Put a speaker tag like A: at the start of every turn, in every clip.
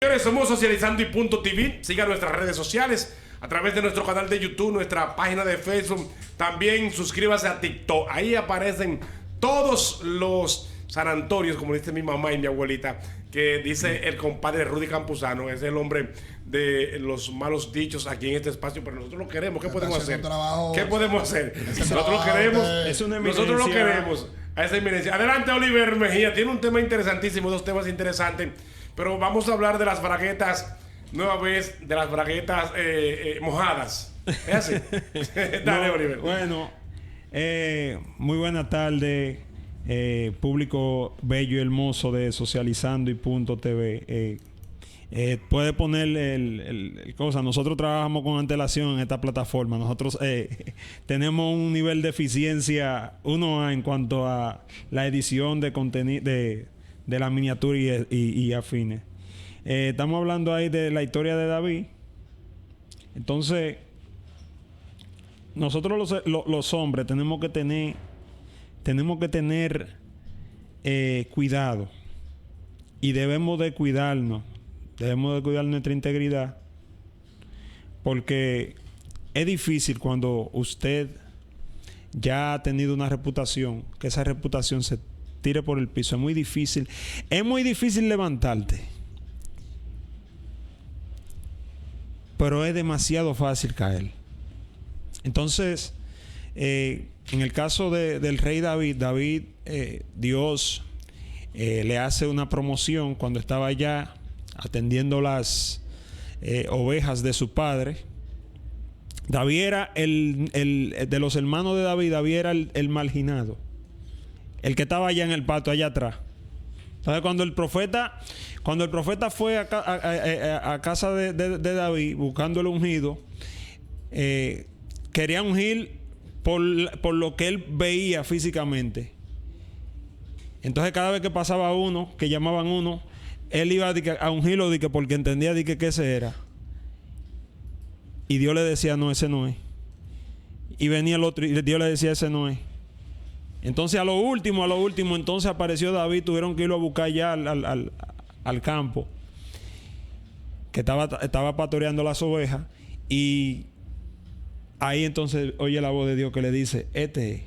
A: Señores, somos Socializando y Punto TV. Sigan nuestras redes sociales a través de nuestro canal de YouTube, nuestra página de Facebook. También suscríbase a TikTok. Ahí aparecen todos los sanatorios, como dice mi mamá y mi abuelita, que dice el compadre Rudy Campuzano. Es el hombre de los malos dichos aquí en este espacio, pero nosotros lo queremos. ¿Qué podemos hacer? ¿Qué podemos hacer? Nosotros lo queremos. Nosotros lo queremos. A esa eminencia. Adelante, Oliver Mejía. Tiene un tema interesantísimo, dos temas interesantes. Pero vamos a hablar de las braguetas, nueva vez, de las braguetas mojadas. ¿Es así? Dale,
B: No,
A: Oliver.
B: Bueno, muy buena tarde, público bello y hermoso de Socializando y Punto TV. Puede poner el cosa. Nosotros trabajamos con antelación en esta plataforma. Nosotros tenemos un nivel de eficiencia 1A en cuanto a la edición de contenido de la miniatura y afines. Estamos hablando ahí de la historia de David. Entonces, nosotros los hombres tenemos que tener cuidado, y debemos de cuidar nuestra integridad, porque es difícil cuando usted ya ha tenido una reputación, que esa reputación se tire por el piso. Es muy difícil levantarte, pero es demasiado fácil caer. Entonces, en el caso del rey David, Dios le hace una promoción cuando estaba allá atendiendo las ovejas de su padre. David era de los hermanos de David era el marginado, el que estaba allá en el patio, allá atrás. Entonces, cuando el profeta fue a casa de David buscando el ungido, quería ungir por lo que él veía físicamente. Entonces, cada vez que pasaba uno, que llamaban uno, él iba a ungirlo porque entendía que ese era. Y Dios le decía, no, ese no es. Y venía el otro y Dios le decía, ese no es. Entonces, a lo último, entonces apareció David. Tuvieron que irlo a buscar ya al campo, que estaba pastoreando las ovejas. Y ahí entonces oye la voz de Dios que le dice, este es.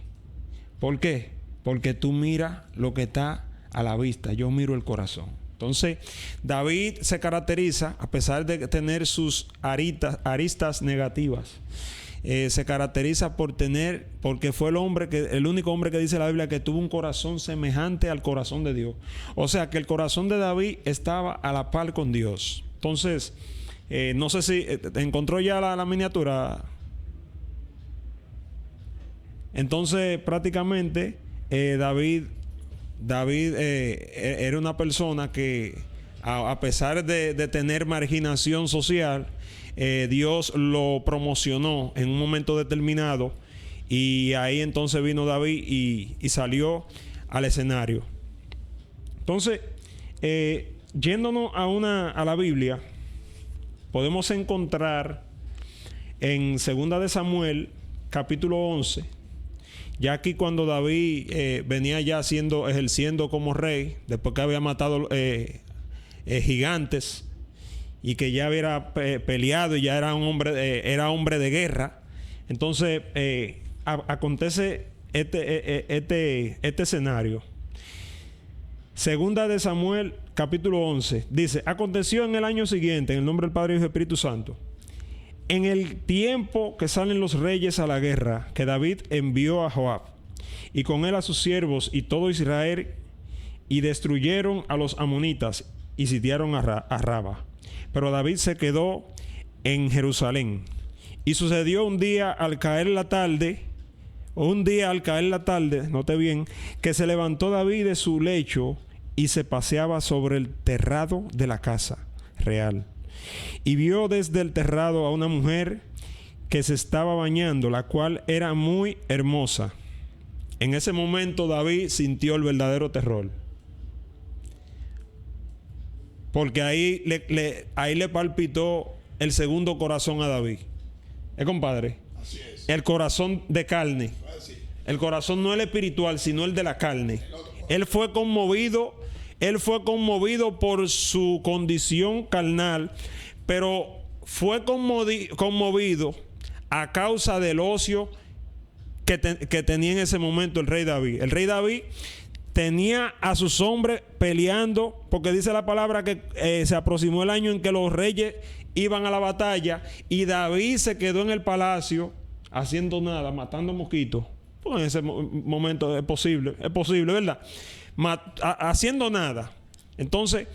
B: ¿Por qué? Porque tú miras lo que está a la vista, yo miro el corazón. Entonces, David se caracteriza, a pesar de tener sus aristas negativas, se caracteriza porque fue el único hombre que dice la Biblia que tuvo un corazón semejante al corazón de Dios. O sea, que el corazón de David estaba a la par con Dios. Entonces, no sé si encontró ya la miniatura. Entonces, prácticamente, David era una persona que, a pesar de tener marginación social, Dios lo promocionó en un momento determinado, y ahí entonces vino David y salió al escenario. Entonces, yéndonos a la Biblia, podemos encontrar en 2 de Samuel, capítulo 11, ya aquí cuando David venía ya ejerciendo como rey, después que había matado gigantes, y que ya había peleado y ya era hombre de guerra. Entonces acontece este escenario. 2 de Samuel, capítulo 11, dice: aconteció en el año siguiente, en el nombre del Padre y del Espíritu Santo, en el tiempo que salen los reyes a la guerra, que David envió a Joab, y con él a sus siervos y todo Israel, y destruyeron a los amonitas y sitiaron a Raba. Pero David se quedó en Jerusalén. Y sucedió un día al caer la tarde, note bien, que se levantó David de su lecho y se paseaba sobre el terrado de la casa real. Y vio desde el terrado a una mujer que se estaba bañando, la cual era muy hermosa. En ese momento David sintió el verdadero terror, porque ahí le palpitó el segundo corazón a David. Compadre?
C: Así es.
B: El corazón de carne. El corazón no el espiritual, sino el de la carne. Él fue conmovido él fue conmovido por su condición carnal, pero fue conmovido a causa del ocio que tenía en ese momento el rey David. El rey David tenía a sus hombres peleando, porque dice la palabra que se aproximó el año en que los reyes iban a la batalla y David se quedó en el palacio haciendo nada, matando mosquitos. Pues en ese momento es posible, ¿verdad? Haciendo nada. Entonces,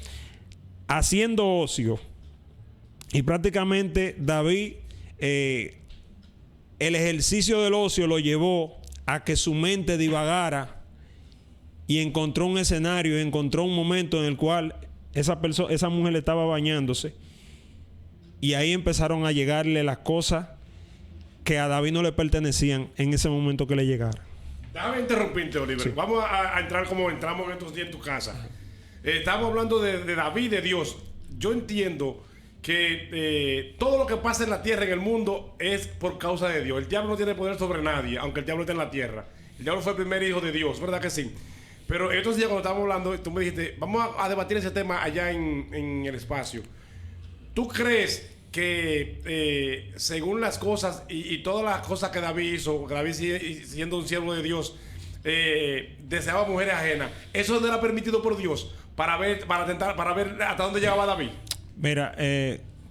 B: haciendo ocio. Y prácticamente David, el ejercicio del ocio lo llevó a que su mente divagara y encontró un escenario, encontró un momento en el cual esa mujer estaba bañándose y ahí empezaron a llegarle las cosas que a David no le pertenecían en ese momento que le llegaron.
A: Déjame interrumpirte, Oliver. Sí. Vamos a entrar como entramos estos días en tu casa. Estamos hablando de David, de Dios. Yo entiendo que todo lo que pasa en la tierra, en el mundo, es por causa de Dios. El diablo no tiene poder sobre nadie, aunque el diablo esté en la tierra. El diablo fue el primer hijo de Dios, ¿verdad que sí? Pero estos días cuando estábamos hablando, tú me dijiste, vamos a debatir ese tema allá en el espacio. ¿Tú crees que según las cosas y todas las cosas que David hizo, que David siendo un siervo de Dios, deseaba mujeres ajenas, eso no era permitido por Dios para ver hasta dónde llegaba David? Mira,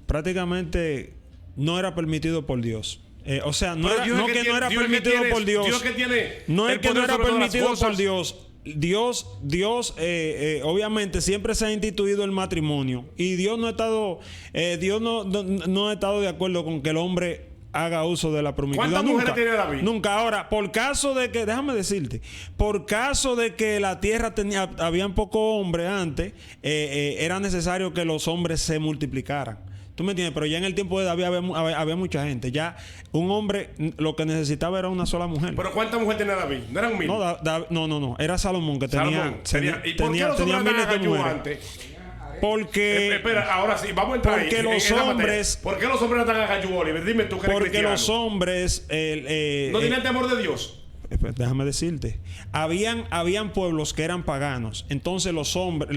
B: prácticamente no era permitido por Dios. O sea, no era permitido por Dios.
A: Dios que tiene
B: no es que no era permitido por Dios. Dios, obviamente siempre se ha instituido el matrimonio y Dios no ha estado de acuerdo con que el hombre haga uso de la promiscuidad.
A: ¿Cuántas mujeres tiene David?
B: Nunca. Ahora, por caso de que, déjame decirte, por caso de que la tierra habían pocos hombres antes, era necesario que los hombres se multiplicaran. ¿Tú me entiendes? Pero ya en el tiempo de David había mucha gente. Ya un hombre lo que necesitaba era una sola mujer.
A: ¿Pero cuántas mujeres tenía David? ¿No eran mil?
B: No. Era Salomón que
A: tenía ¿Y por qué los hombres andaban a Gallú antes?
B: Porque...
A: espera, ahora sí, vamos a entrar
B: porque los hombres...
A: ¿Por qué los hombres andan a Gallú, Oliver? Dime tú que eres
B: porque
A: cristiano.
B: Los hombres...
A: ¿no tenían temor de Dios?
B: Déjame decirte, habían pueblos que eran paganos. Entonces los hombres,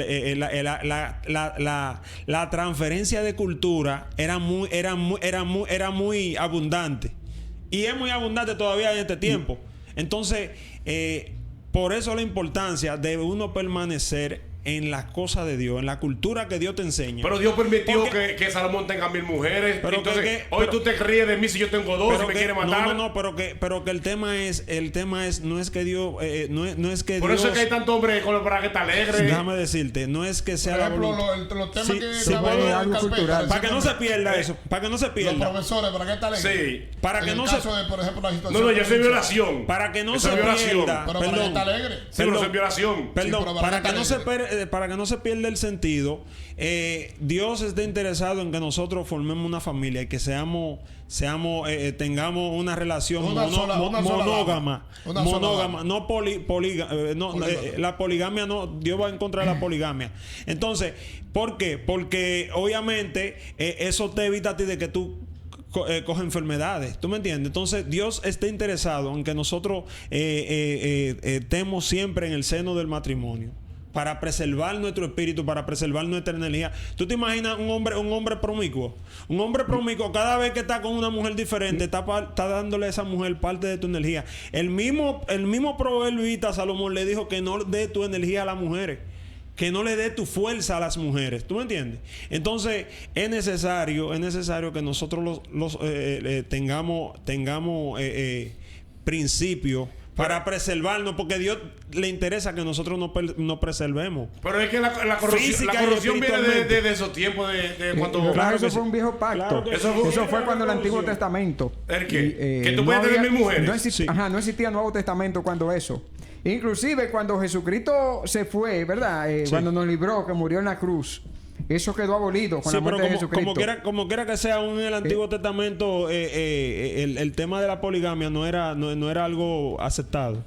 B: la transferencia de cultura era muy abundante y es muy abundante todavía en este tiempo. Entonces, por eso la importancia de uno permanecer en las cosas de Dios, en la cultura que Dios te enseña.
A: Pero Dios permitió que Salomón tenga 1000 mujeres. Pero entonces, hoy tú te ríes de mí si yo tengo 2 y me quieres matar.
B: No, pero que el tema es, no es que Dios, no es que
A: por
B: Dios...
A: eso es que hay tanto hombre con los braguetas alegres.
B: Déjame decirte, no es que sea
C: por ejemplo, los temas que
B: algo cultural. Para que no se pierda eso, para que no se pierda.
C: Los profesores, braguetas alegres.
A: Sí.
B: Para que no se...
C: por ejemplo, la situación...
A: No, yo soy violación.
B: Para que no se pierda.
C: Pero bragueta alegre.
A: Sí, pero es violación.
B: Perdón, para que no se pierda el sentido, Dios está interesado en que nosotros formemos una familia y que tengamos una relación monógama, no polígama. La poligamia no, Dios va en contra de la poligamia. Entonces, ¿por qué? Porque obviamente eso te evita a ti de que tú coge enfermedades. ¿Tú me entiendes? Entonces Dios está interesado en que nosotros estemos siempre en el seno del matrimonio, para preservar nuestro espíritu, para preservar nuestra energía. ¿Tú te imaginas un hombre promiscuo? Un hombre promiscuo, cada vez que está con una mujer diferente, está dándole a esa mujer parte de tu energía. El mismo proverbista Salomón le dijo que no dé tu energía a las mujeres, que no le dé tu fuerza a las mujeres. ¿Tú me entiendes? Entonces, es necesario que nosotros tengamos principios para preservarnos, porque a Dios le interesa que nosotros nos preservemos.
A: Pero es que la corrupción viene de esos tiempos, de cuando...
D: Claro, eso fue un viejo pacto.
A: Claro,
D: eso fue cuando el Antiguo Testamento.
A: ¿El qué? Que tú puedes tener 1000 mujeres.
D: No existía Nuevo Testamento cuando eso. Inclusive cuando Jesucristo se fue, ¿verdad? Cuando nos libró, que murió en la cruz. Eso quedó abolido con la muerte de Jesucristo.
B: Como quiera que sea, en el Antiguo Testamento el tema de la poligamia no era algo aceptado.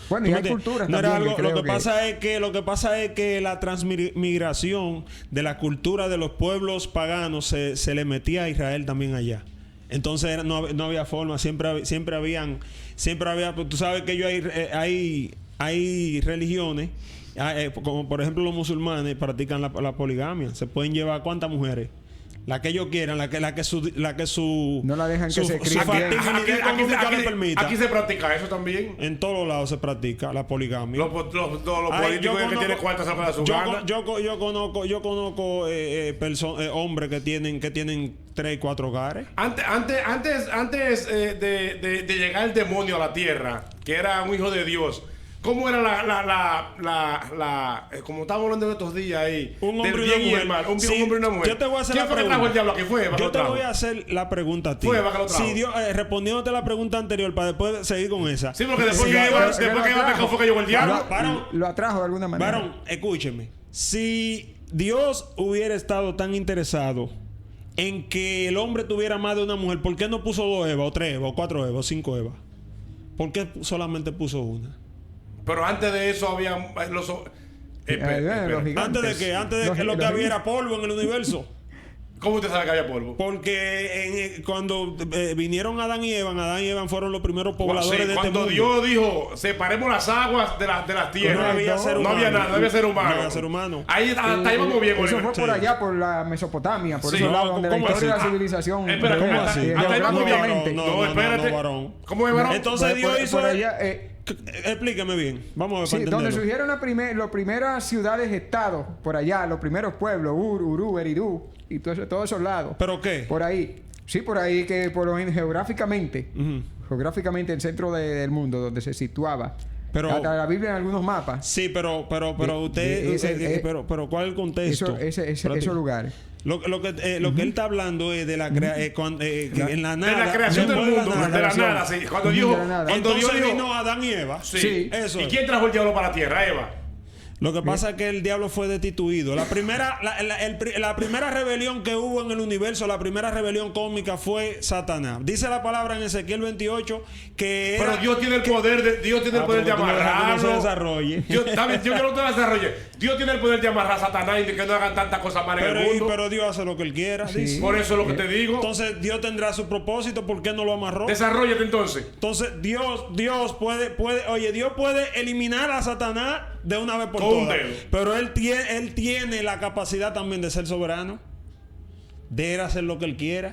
D: Bueno, y hay culturas también.
B: Lo que pasa es que la transmigración de la cultura de los pueblos paganos se le metía a Israel también allá. Entonces no había forma. Siempre había. Tú sabes que hay religiones Como por ejemplo los musulmanes practican la poligamia. Se pueden llevar ¿cuántas mujeres? La que ellos quieran, la que su
D: no la dejan que se críe
B: le permita.
A: Aquí se practica eso también.
B: En todos lados se practica la poligamia.
A: Los políticos que tienen cuartas para su gana.
B: Yo conozco hombres que tienen 3 y 4 hogares.
A: Antes de llegar el demonio a la tierra, que era un hijo de Dios. ¿Cómo era como estábamos hablando de estos días ahí?
B: Un hombre y una mujer.
A: Un hombre y una mujer.
B: Yo te voy a hacer
A: ¿Quién fue que trajo el diablo aquí?
B: Yo te voy a hacer la pregunta a ti.
A: Si
B: Dios, respondiéndote la pregunta anterior para después seguir con esa.
A: Sí, porque después que iba a pecar fue que llegó el diablo.
D: Lo atrajo de alguna manera.
B: Varón, escúcheme. Si Dios hubiera estado tan interesado en que el hombre tuviera más de una mujer, ¿por qué no puso 2 Evas, o 3 Evas, o 4 Evas, o 5 Evas? ¿Por qué solamente puso una?
A: Pero antes de eso había los...
B: ¿Antes de qué? Antes de que lo que había era polvo en el universo.
A: ¿Cómo usted sabe que había polvo?
B: Porque cuando vinieron Adán y Eva fueron los primeros pobladores de este mundo.
A: Cuando Dios dijo, separemos las aguas de las tierras.
B: No había ser humano.
A: No había nada, no había ser humano.
B: No había ser humano.
A: Ahí hasta íbamos bien.
D: Eso fue por allá, por la Mesopotamia, por esos lados donde la historia de la civilización...
A: Espera, ¿cómo así? Hasta ahí vamos bien.
B: No, espérate. ¿Cómo es, varón? Entonces Dios hizo... Explíqueme bien. Vamos a ver.
D: Sí, donde surgieron las primeras ciudades-estados, por allá, los primeros pueblos, Urú, Eridú, y todos esos lados.
B: ¿Pero qué?
D: Por ahí. Sí, por ahí que geográficamente, geográficamente el centro del mundo, donde se situaba.
B: Pero,
D: hasta la Biblia en algunos mapas.
B: Sí, pero ¿cuál es el contexto?
D: Esos lugares.
B: Lo que él está hablando es de la en la nada.
A: De la creación del mundo, de la nada, sí. Cuando Dios
B: vino Adán y Eva.
A: Sí. Eso. ¿Y quién trajo el diablo para la tierra? Eva.
B: Lo que pasa es que el diablo fue destituido. La primera rebelión que hubo en el universo, la primera rebelión cósmica fue Satanás. Dice la palabra en Ezequiel 28 que
A: pero Dios tiene el poder de amarrarlo.
B: No se desarrolle.
A: Yo quiero que no se desarrolle. Dios tiene el poder de amarrar a Satanás y de que no hagan tantas cosas malas en el mundo.
B: Pero Dios hace lo que él quiera.
D: Sí.
A: Por eso es lo que te digo.
B: Entonces Dios tendrá su propósito. ¿Por qué no lo amarró?
A: Desarrollate entonces.
B: Entonces Dios puede eliminar a Satanás de una vez por todas. Pero él tiene la capacidad también de ser soberano, de hacer lo que él quiera.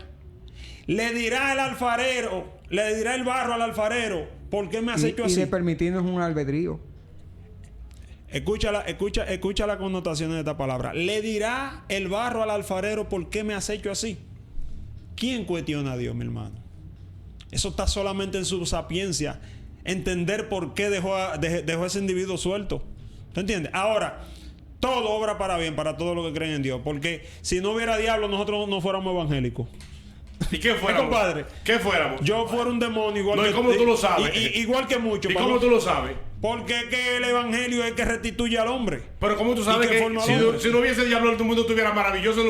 B: Le dirá el barro al alfarero, ¿por qué me has hecho así?
D: Y de permitirnos un albedrío.
B: Escucha la connotación de esta palabra. Le dirá el barro al alfarero, ¿por qué me has hecho así? ¿Quién cuestiona a Dios, mi hermano? Eso está solamente en su sapiencia. Entender por qué dejó a ese individuo suelto. ¿Te entiendes? Ahora, todo obra para bien para todos los que creen en Dios. Porque si no hubiera diablo, nosotros no fuéramos evangélicos.
A: ¿Y qué fuéramos?
B: Compadre,
A: ¿Qué fuéramos?
B: Yo fuera un demonio igual
A: que... ¿Y cómo tú lo sabes?
B: Igual que muchos.
A: ¿Y cómo tú lo sabes?
B: Porque es que el evangelio es que restituye al hombre.
A: Pero ¿cómo tú sabes que si no hubiese diablo, todo el mundo estuviera maravilloso,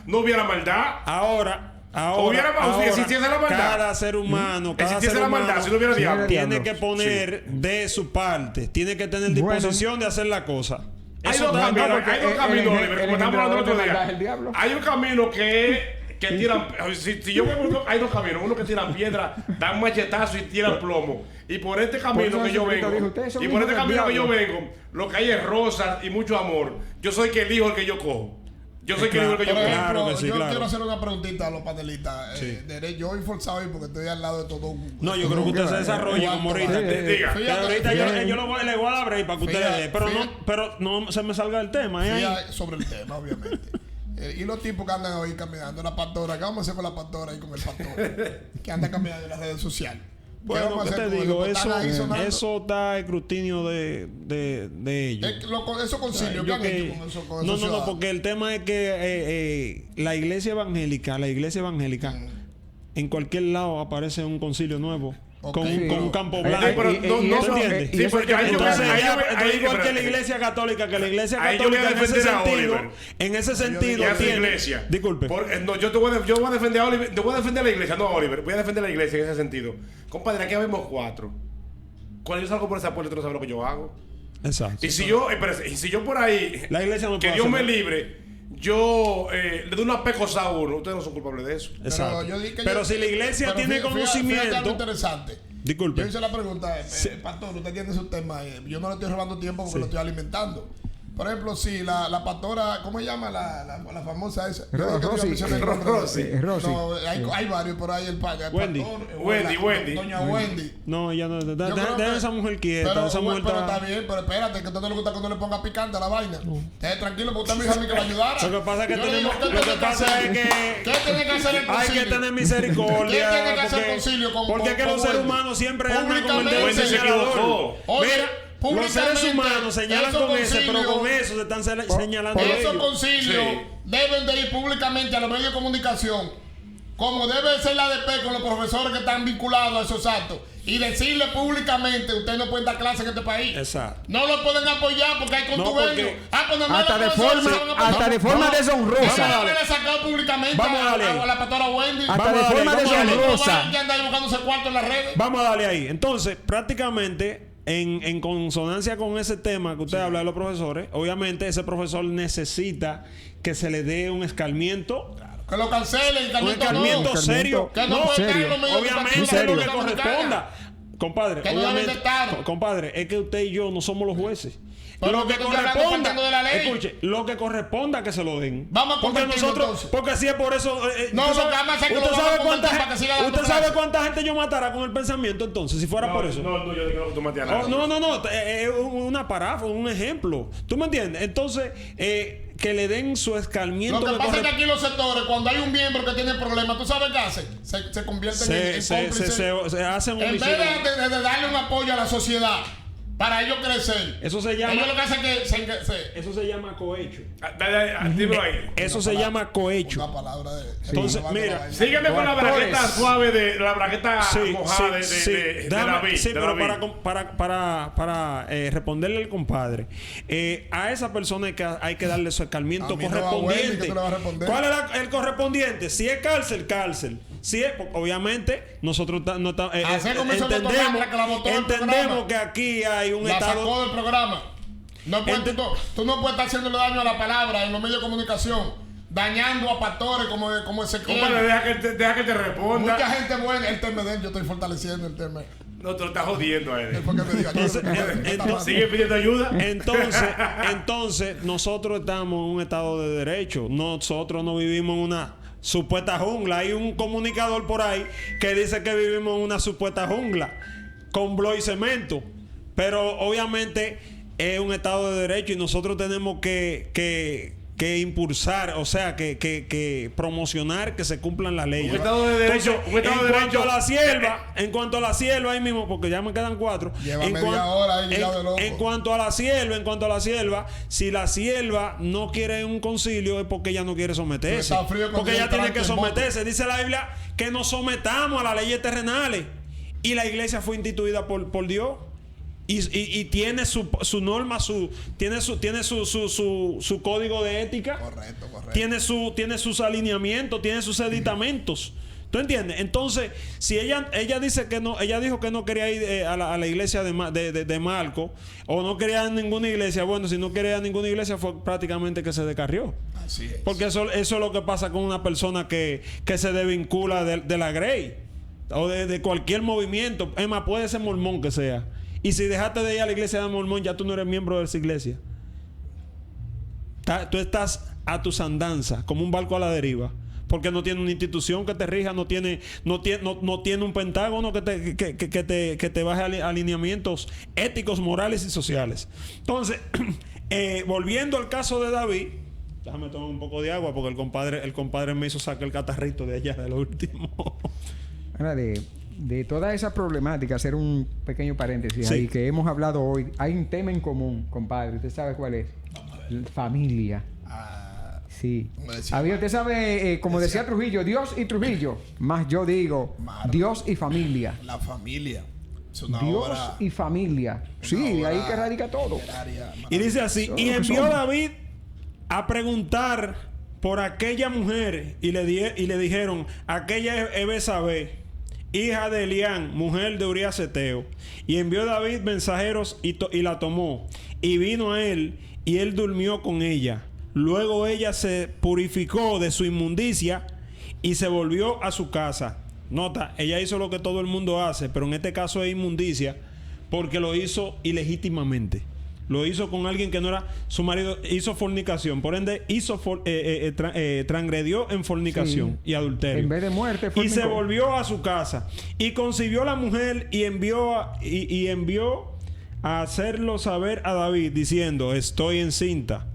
A: no hubiera maldad?
B: Ahora,
A: si existiese la maldad,
B: cada ser humano,
A: si no hubiera diablo,
B: tiene que poner de su parte, tiene que tener disposición de hacer la cosa.
A: Hay dos caminos, Oliver, como estábamos hablando el otro día. Hay un camino que tiran, si yo veo, hay dos caminos, uno que tiran piedra, dan machetazo y tiran plomo. Y por este camino que yo vengo, lo que hay es rosas y mucho amor. Yo soy que elijo el que yo cojo. Yo soy que elijo el que yo cojo.
C: Claro que sí, yo quiero hacer una preguntita a los panelistas. Yo voy forzado ahí porque estoy al lado de todo.
B: No, yo creo que usted se desarrolle como ahorita.
A: Diga.
B: Ahorita yo le voy a dar break para que ustedes... Pero no se me salga el tema.
C: Sobre el tema, obviamente. Y los tipos que andan hoy caminando, la pastora, ¿qué vamos a hacer con la pastora y con el pastor? Que anda caminando en las redes sociales.
B: Bueno, ¿qué te digo? Eso está escrutinio de ellos.
C: Eso concilio, ¿qué han hecho con eso?
B: No, porque el tema es que la iglesia evangélica, en cualquier lado aparece un concilio nuevo. Con un campo blanco. Igual que la iglesia católica, en ese sentido tiene... Disculpe.
A: Yo voy a defender a Oliver. Yo voy a defender a la iglesia, no a Oliver. Voy a defender a la iglesia en ese sentido. Compadre, aquí vemos 4. Cuando yo salgo por esa puerta, tú no sabes lo que yo hago.
B: Exacto.
A: Y si yo por ahí,
B: la iglesia no
A: que Dios me libre, yo le doy una pecosa a uno. Ustedes no son culpables de eso.
B: Exacto. Pero si la iglesia tiene conocimiento...
C: Fíjate algo interesante.
B: Disculpe.
C: Yo hice la pregunta, pastor, usted tiene su tema. Yo no le estoy robando tiempo porque lo estoy alimentando. Por ejemplo, si la pastora, ¿cómo se llama la famosa esa?
D: Rosy.
C: No, hay varios por ahí, el
B: Wendy.
C: pastor.
A: Wendy.
C: Doña Wendy.
B: No, ella no. Deja esa mujer quieta.
C: Pero,
B: Esa mujer
C: pero
B: está...
C: está bien, pero espérate, que a usted no le gusta cuando le ponga picante a la vaina. Usted tranquilo, porque usted me dijo a mí que lo ayudara.
B: Lo que pasa es que
C: Yo le digo,
B: tenemos... Lo que pasa es que...
C: ¿Qué tiene que hacer el concilio?
B: Hay que tener misericordia.
C: ¿Qué tiene que hacer el concilio
B: porque es que los seres humanos siempre andan con el dedo
A: Wendy se equivocó.
B: Mira, los seres humanos señalan con ese, pero con eso se están señalando
C: Esos
B: ellos.
C: concilios deben de ir públicamente a los medios de comunicación, como debe ser la ADP con los profesores que están vinculados a esos actos, y decirle públicamente: usted no puede dar clase en este país.
B: Exacto.
C: No lo pueden apoyar porque hay contubernio.
D: Hasta de forma deshonrosa.
C: Vamos a sacado públicamente a la pastora Wendy.
D: Hasta de forma deshonrosa.
C: Que anda buscándose cuarto en las redes.
B: Vamos a darle ahí. Entonces, prácticamente, en consonancia con ese tema que usted habla de los profesores, obviamente ese profesor necesita que se le dé un escarmiento.
C: Que lo cancelen,
B: Un escarmiento serio.
C: Que no puede estar en los medios de
B: Obviamente lo que
C: comunicación.
B: corresponda. Compadre,
C: Que no debe
B: obviamente,
C: de estar.
B: compadre, es que usted y yo no somos los jueces.
C: Pero
B: Lo que
C: tú estás hablando
B: corresponda,
C: partiendo de la ley.
B: escuche, lo que corresponda que se lo den.
C: Vamos a
B: porque
C: convertirlo,
B: nosotros,
C: entonces.
B: porque si es por eso,
C: No,
B: usted
C: lo que vamos a hacer es que
B: usted
C: lo
B: sabe
C: vamos a
B: cuánta
C: convertir para que siga
B: gente,
C: dando
B: usted sabe
C: clases.
B: cuánta gente yo matara con el pensamiento entonces, si fuera por eso.
A: No, yo digo que tú maté a nadie.
B: No, es una paráfrasis, un ejemplo. ¿Tú me entiendes? Entonces, que le den su escarmiento.
C: Lo que pasa es que aquí los sectores, cuando hay un miembro que tiene problemas, ¿tú sabes qué hacen? Se convierten en cómplices.
B: se hacen un
C: En vez de darle un apoyo a la sociedad para ellos crecer.
B: Eso se llama...
C: Ellos lo que hacen es que
B: Eso se llama cohecho.
A: Dímelo ahí.
B: Eso se llama cohecho.
C: una palabra de...
B: Entonces, mira,
A: Sígueme con la bragueta suave la bragueta mojada de David.
B: Sí,
A: de
B: pero
A: David.
B: para responderle al compadre, a esa persona hay que darle su escarmiento
C: A mí no, a Wendy,
B: correspondiente.
C: que tú le vas a responder.
B: ¿Cuál es el correspondiente? Si es cárcel. Si es, obviamente, nosotros
C: Así como hizo el doctor Lambra, que la votó del
B: entendemos
C: programa.
B: que aquí hay un
C: La
B: estado...
C: sacó del programa. No puedes, tú no puedes estar haciéndole daño a la palabra en los medios de comunicación, dañando a pastores como Ezequiel.
A: Compadre, deja que te responda.
C: Mucha gente buena. El tema de él, yo estoy fortaleciendo el tema.
A: No, te lo estás jodiendo a él.
C: Es porque me diga,
A: Sigue pidiendo ayuda.
B: Entonces, nosotros estamos en un estado de derecho. Nosotros no vivimos en una supuesta jungla. Hay un comunicador por ahí que dice que vivimos en una supuesta jungla con blo y cemento. Pero obviamente es un estado de derecho y nosotros tenemos que impulsar, o sea, que promocionar que se cumplan las leyes.
A: Un estado de derecho.
B: En cuanto a la sierva, ahí mismo, porque ya me quedan 4.
C: Lleva media hora ahí ligado de loco.
B: En cuanto a la sierva, si la sierva no quiere un concilio es porque ella no quiere someterse.
C: Está frío con
B: Porque ella
C: el
B: tiene que
C: tranque en
B: someterse. Dice la Biblia que nos sometamos a las leyes terrenales. Y la iglesia fue instituida por Dios. Y tiene su norma, tiene su código de ética.
C: Correcto.
B: Tiene sus alineamientos, tiene sus editamentos. ¿Tú entiendes? Entonces, si ella dice que no, ella dijo que no quería ir a la iglesia de Marco, o no quería ir a ninguna iglesia, bueno, si no quería ir a ninguna iglesia fue prácticamente que se descarrió.
C: Así es.
B: Porque eso es lo que pasa con una persona que se desvincula de la Grey o de cualquier movimiento. Es más, puede ser mormón que sea. Y si dejaste de ir a la iglesia de mormón, ya tú no eres miembro de esa iglesia. Tú estás a tus andanzas, como un barco a la deriva. Porque no tiene una institución que te rija, no tiene un pentágono que te baje alineamientos éticos, morales y sociales. Entonces, volviendo al caso de David, déjame tomar un poco de agua porque el compadre me hizo sacar el catarrito de allá de lo último.
D: Ahora, de toda esa problemática, hacer un pequeño paréntesis ahí que hemos hablado hoy, hay un tema en común, compadre. ¿Usted sabe cuál es? Familia. Sí. Usted sabe, como decía Trujillo, Dios y Trujillo. Más yo digo, Dios y familia.
C: La familia. Es una
D: Dios
C: obra,
D: y familia. Sí, ahí que radica todo.
B: Y dice así, y envió David a preguntar por aquella mujer y le dijeron, aquella es Betsabé, hija de Elián, mujer de Urías Eteo. Y envió David mensajeros y la tomó. Y vino a él, y él durmió con ella. Luego ella se purificó de su inmundicia y se volvió a su casa. Nota, ella hizo lo que todo el mundo hace, pero en este caso es inmundicia porque lo hizo ilegítimamente. Lo hizo con alguien que no era su marido, hizo fornicación, por ende transgredió en fornicación y adulterio.
D: En vez de muerte,
B: y se volvió a su casa y concibió a la mujer y envió a hacerlo saber a David diciendo: estoy encinta.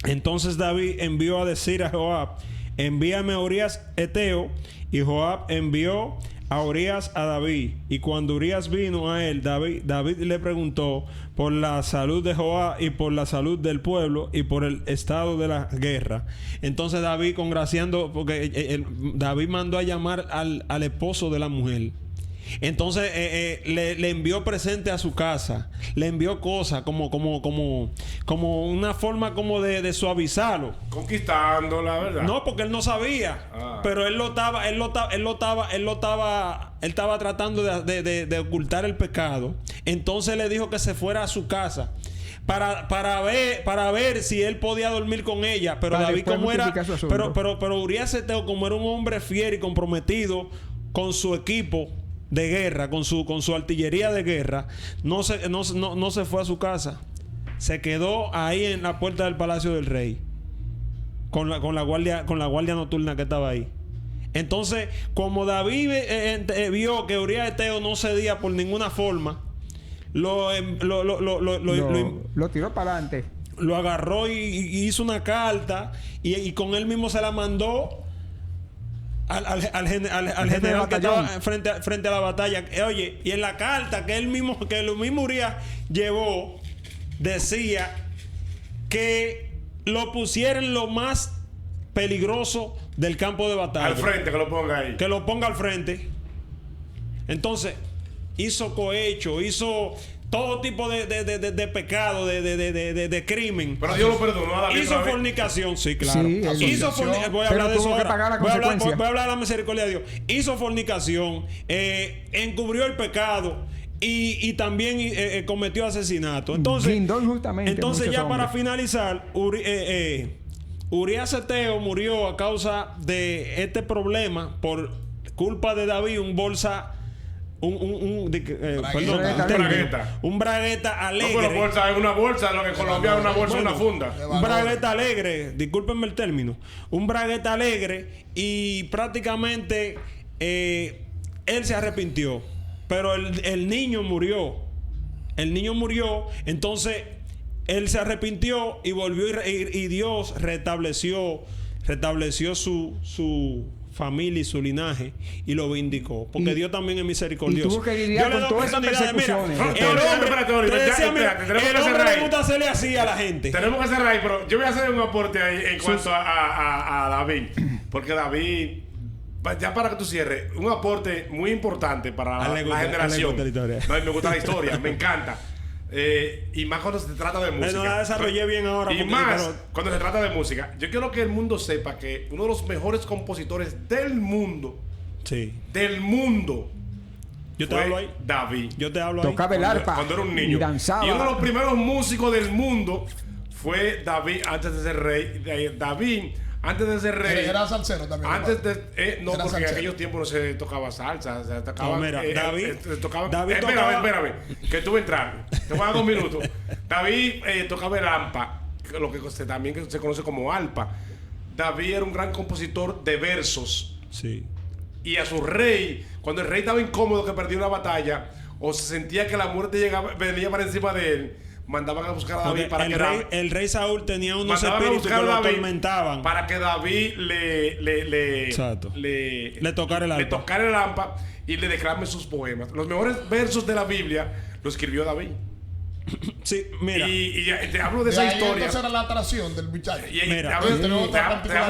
B: Entonces David envió a decir a Joab: envíame a Urías Eteo. Y Joab envió a Urías a David. Y cuando Urías vino a él, David le preguntó por la salud de Joab y por la salud del pueblo y por el estado de la guerra. Entonces David, congraciando, porque David mandó a llamar al esposo de la mujer. Entonces le envió presente a su casa, le envió cosas como una forma como de suavizarlo,
A: conquistando, la verdad.
B: No, porque él no sabía, pero él estaba tratando de ocultar el pecado. Entonces le dijo que se fuera a su casa para ver si él podía dormir con ella. Pero David, como era, pero Urías Eteo, como era un hombre fiel y comprometido con su equipo de guerra, con su artillería de guerra, no se fue a su casa. Se quedó ahí en la puerta del palacio del rey con la guardia nocturna que estaba ahí. Entonces, como David vio que Urías Eteo no cedía por ninguna forma, lo
D: tiró para adelante.
B: Lo agarró y hizo una carta y con él mismo se la mandó al general que estaba frente a la batalla. Oye, y en la carta que el mismo Urías llevó, decía que lo pusieran lo más peligroso del campo de batalla.
A: Al frente, que lo ponga ahí.
B: Que lo ponga al frente. Entonces, hizo cohecho, hizo todo tipo de pecado, de crimen.
A: Pero Dios lo perdonó a David.
B: Hizo fornicación, sí, claro.
D: Sí,
B: hizo fornicación. Voy a hablar de eso ahora. Voy a hablar de la misericordia de Dios. Hizo fornicación, encubrió el pecado y también cometió asesinato. Entonces ya para finalizar, Urías Eteo murió a causa de este problema por culpa de David, un bragueta alegre.
A: No, pero bolsa es una bolsa, lo que en Colombia es una bolsa, una funda.
B: Un bragueta alegre, discúlpenme el término. Un bragueta alegre y prácticamente él se arrepintió. Pero el niño murió. El niño murió, entonces él se arrepintió y volvió y Dios restableció su familia y su linaje y lo vindicó, porque Dios también es misericordioso.
D: Y tuvo que lidiar con todas esas persecuciones.
B: El hombre le gusta hacerle así a la gente.
A: Tenemos que cerrar ahí, pero yo voy a hacer un aporte ahí en cuanto a David, porque David, ya para que tú cierres, un aporte muy importante para la generación. Me gusta la historia, me encanta. Y más cuando se trata de música.
B: No la desarrollé bien ahora.
A: Y más cuando se trata de música. Yo quiero que el mundo sepa que uno de los mejores compositores del mundo,
B: yo te hablo ahí.
A: David.
B: Yo te hablo ahí.
D: Tocaba el arpa
A: cuando era un niño.
D: y danzaba.
A: Y uno de los primeros músicos del mundo fue David antes de ser rey. David antes de ser rey.
C: Era salsero también.
A: Antes de no, porque salsero. En aquellos tiempos no se tocaba salsa, se tocaba.
B: No, mira, David tocaba.
A: Espérame, que tú entrar. Te voy a dar 2 minutos. David tocaba el arpa, lo que también se conoce como alpa. David era un gran compositor de versos.
B: Sí.
A: Y a su rey, cuando el rey estaba incómodo que perdió una batalla o se sentía que la muerte venía para encima de él, mandaban a buscar a David para que
B: el rey Saúl tenía unos espíritus que lo atormentaban
A: para que David le
B: tocara
A: el arpa y le declame sus poemas. Los mejores versos de la Biblia los escribió David.
B: Sí, mira.
A: Y te hablo de esa historia.
C: Esa era la atracción del muchacho.
A: Te hablo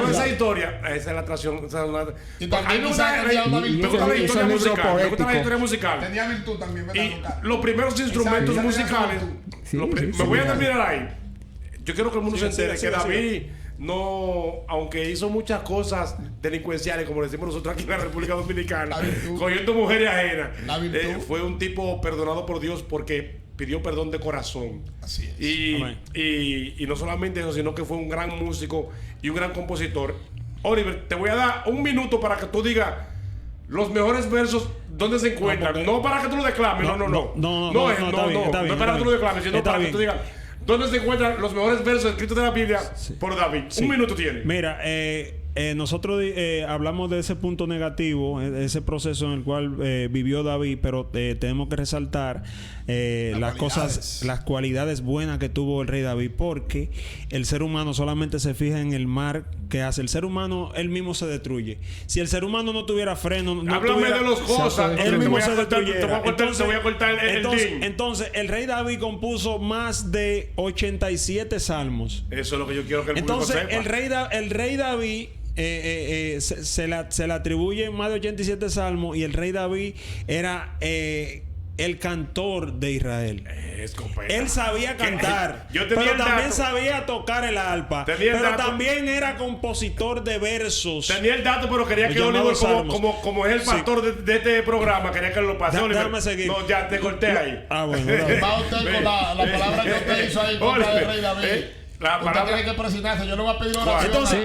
A: de esa historia. Esa es la atracción.
C: Y también me gusta
A: la historia musical.
C: Tenía virtud también, ¿verdad?
A: Y los primeros instrumentos musicales. Me voy a terminar ahí. Yo quiero que el mundo se entere que David no, aunque hizo muchas cosas delincuenciales, como decimos nosotros aquí en la República Dominicana, cogiendo mujeres ajenas, fue un tipo perdonado por Dios porque pidió perdón de corazón.
C: Así es.
A: Y no solamente eso, sino que fue un gran músico y un gran compositor. Oliver, te voy a dar 1 minuto para que tú digas los mejores versos, ¿dónde se encuentran? No para que tú lo declames, no. No es para que tú lo declames, sino para que tú digas, ¿dónde se encuentran los mejores versos escritos de la Biblia por David? Un minuto tiene.
B: Mira, nosotros hablamos de ese punto negativo, ese proceso en el cual vivió David, pero tenemos que resaltar las cualidades buenas que tuvo el rey David, porque el ser humano solamente se fija en el mal que hace. El ser humano, él mismo se destruye. Si el ser humano no tuviera freno,
A: háblame de los cosas,
B: él mismo se destruyera.
A: Te voy a cortar
B: entonces, el rey David compuso más de 87 salmos.
A: Eso es lo que yo quiero que el público sepa.
B: El rey David se le atribuyen más de 87 salmos, y el rey David era el cantor de Israel. Él sabía cantar, pero también sabía tocar el arpa, pero también era compositor de versos.
A: Tenía el dato, pero quería que Oliver, como es el pastor de este programa, quería que lo pase.
B: Déjame seguir.
A: No, ya te corté ahí.
C: Bueno, va usted con la palabra que usted hizo ahí contra el rey David. Usted tiene que presionarse. Yo le voy a pedir oración.
B: Entonces,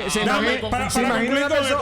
B: para concluir con esto,